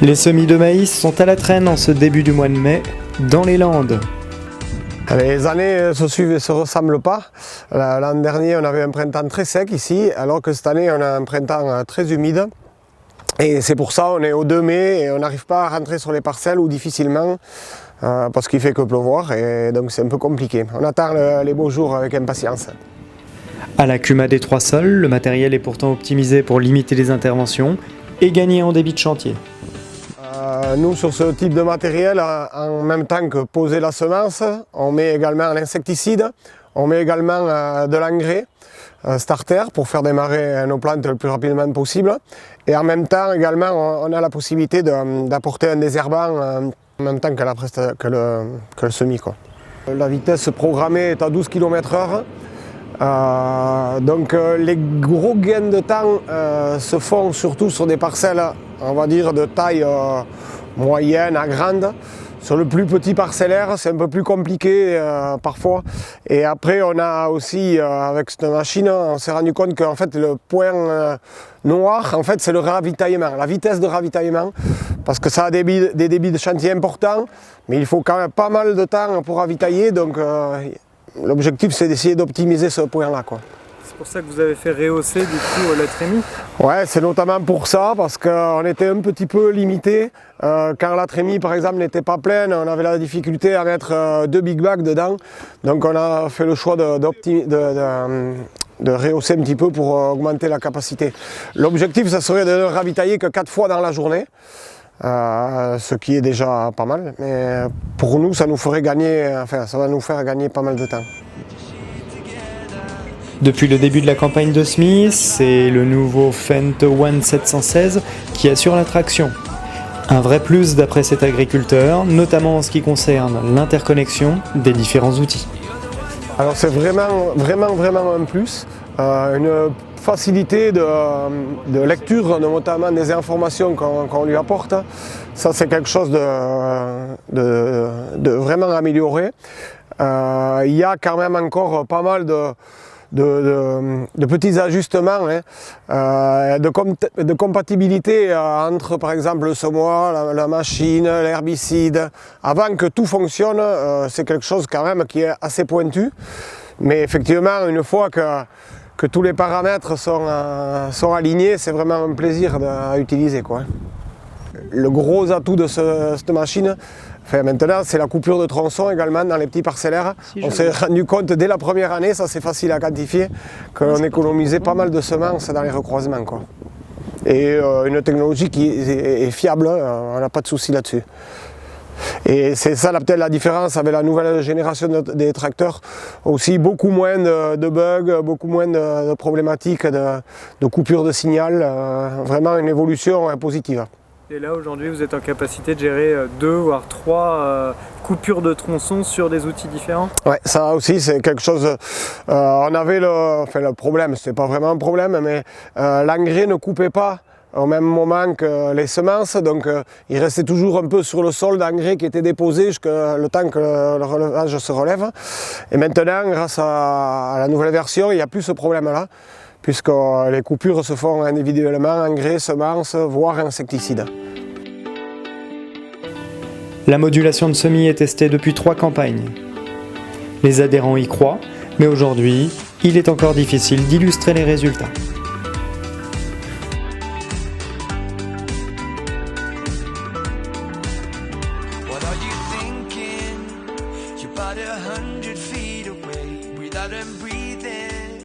Les semis de maïs sont à la traîne en ce début du mois de mai, dans les Landes. Les années se suivent et ne se ressemblent pas. L'an dernier, on avait un printemps très sec ici, alors que cette année, on a un printemps très humide. Et c'est pour ça qu'on est au 2 mai et on n'arrive pas à rentrer sur les parcelles ou difficilement, parce qu'il fait que pleuvoir et donc c'est un peu compliqué. On attend les beaux jours avec impatience. À la CUMA des Trois Sols, le matériel est pourtant optimisé pour limiter les interventions et gagner en débit de chantier. Nous, sur ce type de matériel, en même temps que poser la semence, on met également l'insecticide, on met également de l'engrais starter pour faire démarrer nos plantes le plus rapidement possible. Et en même temps, également, on a la possibilité d'apporter un désherbant en même temps que le semis, quoi. La vitesse programmée est à 12 km/h. Donc les gros gains de temps se font surtout sur des parcelles, on va dire, de taille moyenne à grande. Sur le plus petit parcellaire, c'est un peu plus compliqué parfois. Et après, on a aussi, avec cette machine, on s'est rendu compte qu'en fait, le point noir, en fait, c'est le ravitaillement, la vitesse de ravitaillement. Parce que ça a des débits de chantier importants, mais il faut quand même pas mal de temps pour ravitailler. Donc l'objectif, c'est d'essayer d'optimiser ce point-là, quoi. C'est pour ça que vous avez fait rehausser du coup la trémie? Ouais, c'est notamment pour ça, parce qu'on était un petit peu limité. Quand la trémie, par exemple, n'était pas pleine, on avait la difficulté à mettre 2 big bags dedans. Donc on a fait le choix de rehausser un petit peu pour augmenter la capacité. L'objectif, ça serait de ne ravitailler que 4 fois dans la journée. Ce qui est déjà pas mal, mais pour nous, ça nous ferait gagner, ça va nous faire gagner pas mal de temps. Depuis le début de la campagne de semis, c'est le nouveau Fendt One 716 qui assure la traction. Un vrai plus d'après cet agriculteur, notamment en ce qui concerne l'interconnexion des différents outils. Alors c'est vraiment un plus, une facilité de lecture, notamment des informations qu'on lui apporte. Ça, c'est quelque chose de vraiment amélioré. Il y a quand même encore pas mal de petits ajustements, de compatibilité entre par exemple le semoir, la machine, l'herbicide. Avant que tout fonctionne, c'est quelque chose quand même qui est assez pointu. Mais effectivement, une fois que tous les paramètres sont alignés, c'est vraiment un plaisir à utiliser, quoi. Le gros atout de cette machine, maintenant, c'est la coupure de tronçons également dans les petits parcellaires. On s'est rendu compte dès la première année, ça c'est facile à quantifier, qu'on économisait pas mal de semences dans les recroisements, quoi. Et une technologie qui est fiable, on n'a pas de souci là-dessus. Et c'est ça peut-être la différence avec la nouvelle génération des tracteurs. Aussi beaucoup moins de bugs, beaucoup moins de problématiques de coupure de signal. Vraiment une évolution positive. Et là aujourd'hui vous êtes en capacité de gérer 2 voire 3 coupures de tronçons sur des outils différents? Ouais, ça aussi c'est quelque chose, on avait le problème, c'était pas vraiment un problème, mais l'engrais ne coupait pas au même moment que les semences, donc il restait toujours un peu sur le sol d'engrais qui était déposé jusqu'à le temps que le relevage se relève. Et maintenant, grâce à la nouvelle version, il n'y a plus ce problème-là, puisque les coupures se font individuellement, engrais, semences, voire insecticides. La modulation de semis est testée depuis 3 campagnes. Les adhérents y croient, mais aujourd'hui, il est encore difficile d'illustrer les résultats. What are you thinking? You're about 100 feet away. Breathe out and breathe.